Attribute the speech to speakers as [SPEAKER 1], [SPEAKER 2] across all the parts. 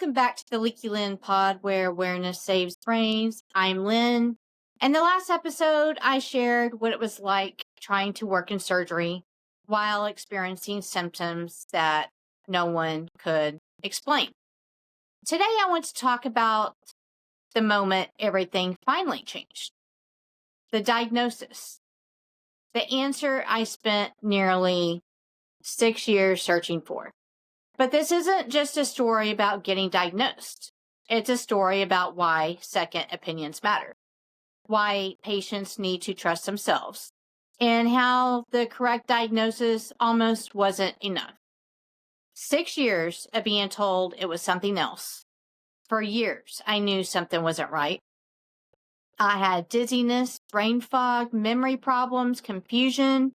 [SPEAKER 1] Welcome back to the LeakyLynn pod where awareness saves brains. I'm Lynn. In the last episode, I shared what it was like trying to work in surgery while experiencing symptoms that no one could explain. Today, I want to talk about the moment everything finally changed. The diagnosis. The answer I spent nearly 6 years searching for. But this isn't just a story about getting diagnosed. It's a story about why second opinions matter, why patients need to trust themselves, and how the correct diagnosis almost wasn't enough. 6 years of being told it was something else. For years, I knew something wasn't right. I had dizziness, brain fog, memory problems, confusion,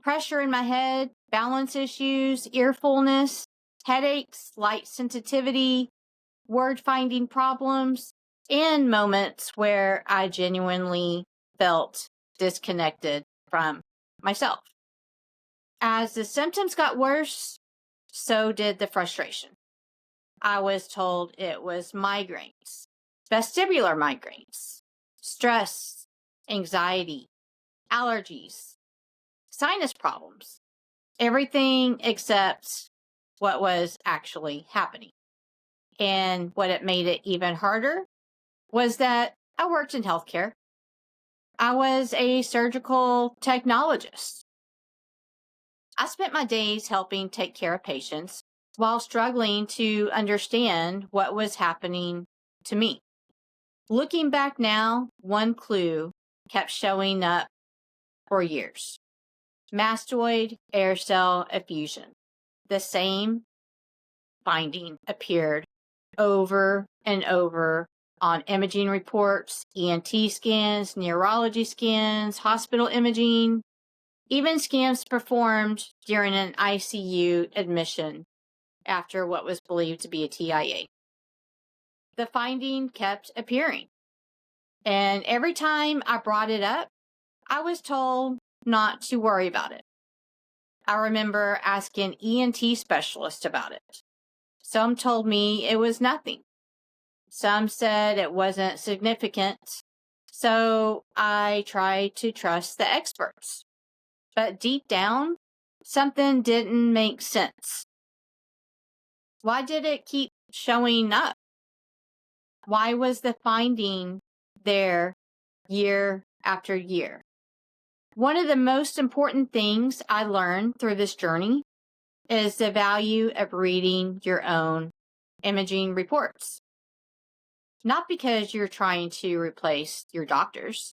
[SPEAKER 1] pressure in my head, balance issues, earfulness, headaches, light sensitivity, word-finding problems, and moments where I genuinely felt disconnected from myself. As the symptoms got worse, so did the frustration. I was told it was migraines, vestibular migraines, stress, anxiety, allergies, sinus problems, everything except what was actually happening. And what it made it even harder was that I worked in healthcare. I was a surgical technologist. I spent my days helping take care of patients while struggling to understand what was happening to me. Looking back now, one clue kept showing up for years. Mastoid air cell effusion. The same finding appeared over and over on imaging reports, ENT scans, neurology scans, hospital imaging, even scans performed during an ICU admission after what was believed to be a TIA. The finding kept appearing, and every time I brought it up, I was told not to worry about it. I remember asking ENT specialists about it. Some told me it was nothing. Some said it wasn't significant. So I tried to trust the experts. But deep down, something didn't make sense. Why did it keep showing up? Why was the finding there year after year? One of the most important things I learned through this journey is the value of reading your own imaging reports. Not because you're trying to replace your doctors,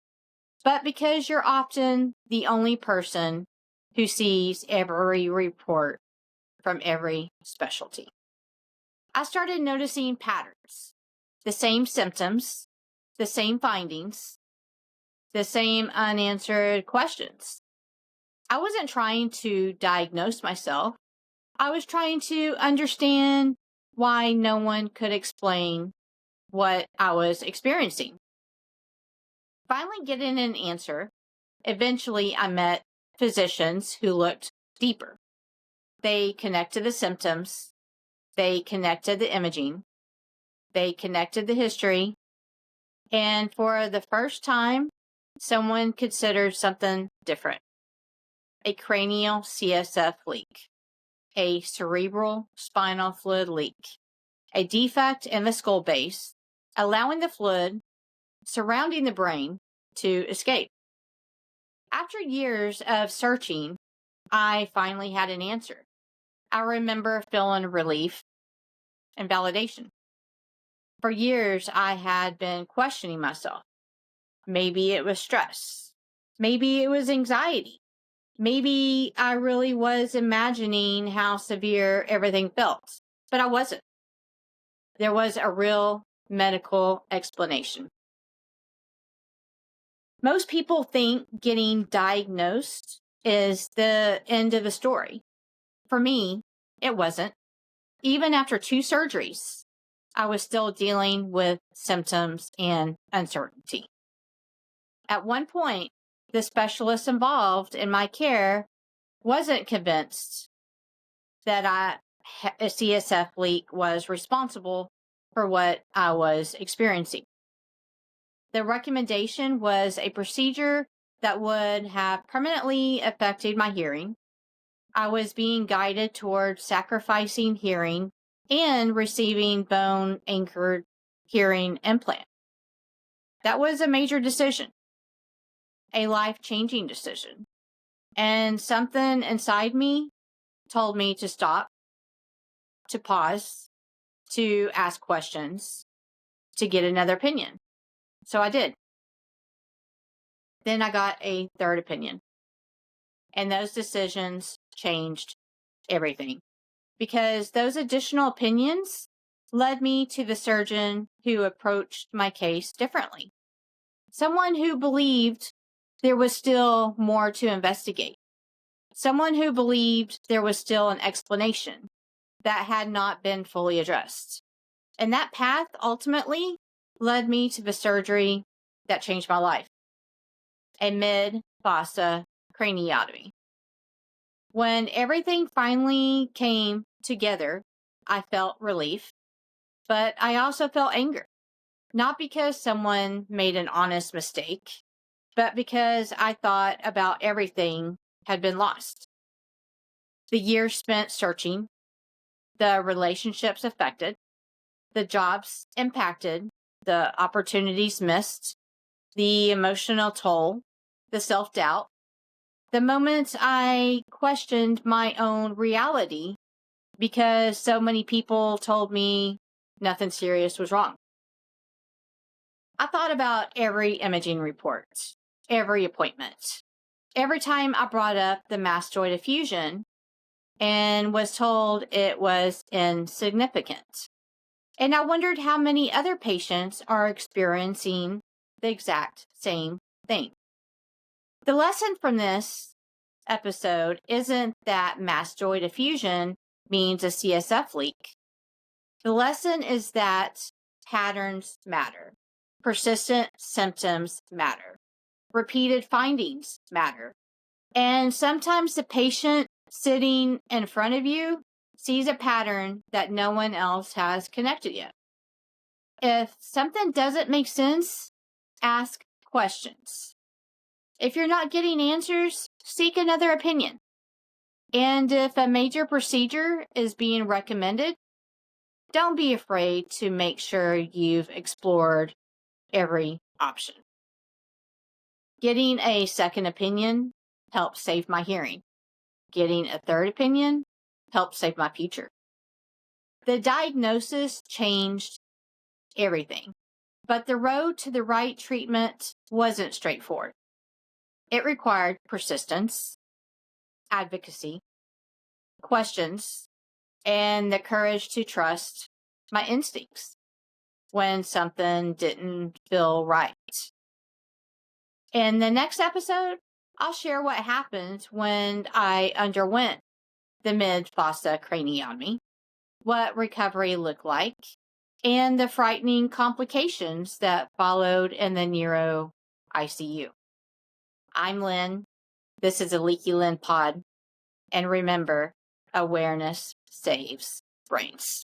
[SPEAKER 1] but because you're often the only person who sees every report from every specialty. I started noticing patterns, the same symptoms, the same findings, the same unanswered questions. I wasn't trying to diagnose myself. I was trying to understand why no one could explain what I was experiencing. Finally getting an answer, eventually I met physicians who looked deeper. They connected the symptoms, they connected the imaging, they connected the history, and for the first time, someone considered something different. A cranial CSF leak, a cerebral spinal fluid leak, a defect in the skull base, allowing the fluid surrounding the brain to escape. After years of searching, I finally had an answer. I remember feeling relief and validation. For years, I had been questioning myself. Maybe it was stress. Maybe it was anxiety. Maybe I really was imagining how severe everything felt, but I wasn't. There was a real medical explanation. Most people think getting diagnosed is the end of the story. For me, it wasn't. Even after 2 surgeries, I was still dealing with symptoms and uncertainty. At one point, the specialist involved in my care wasn't convinced that a CSF leak was responsible for what I was experiencing. The recommendation was a procedure that would have permanently affected my hearing. I was being guided towards sacrificing hearing and receiving bone anchored hearing implant. That was a major decision, a life changing decision. And something inside me told me to stop, to pause, to ask questions, to get another opinion. So I did. Then I got a third opinion. And those decisions changed everything because those additional opinions led me to the surgeon who approached my case differently. Someone who believed there was still more to investigate. Someone who believed there was still an explanation that had not been fully addressed. And that path ultimately led me to the surgery that changed my life, a mid-fossa craniotomy. When everything finally came together, I felt relief, but I also felt anger. Not because someone made an honest mistake, but because I thought about everything had been lost. The years spent searching, the relationships affected, the jobs impacted, the opportunities missed, the emotional toll, the self-doubt, the moments I questioned my own reality because so many people told me nothing serious was wrong. I thought about every imaging report, every appointment, every time I brought up the mastoid effusion and was told it was insignificant. And I wondered how many other patients are experiencing the exact same thing. The lesson from this episode isn't that mastoid effusion means a CSF leak. The lesson is that patterns matter. Persistent symptoms matter. Repeated findings matter. And sometimes the patient sitting in front of you sees a pattern that no one else has connected yet. If something doesn't make sense, ask questions. If you're not getting answers, seek another opinion. And if a major procedure is being recommended, don't be afraid to make sure you've explored every option. Getting a second opinion helped save my hearing. Getting a third opinion helped save my future. The diagnosis changed everything, but the road to the right treatment wasn't straightforward. It required persistence, advocacy, questions, and the courage to trust my instincts when something didn't feel right. In the next episode, I'll share what happened when I underwent the mid-fossa craniotomy, what recovery looked like, and the frightening complications that followed in the neuro ICU. I'm Lynn. This is a LeakyLynn pod. And remember, awareness saves brains.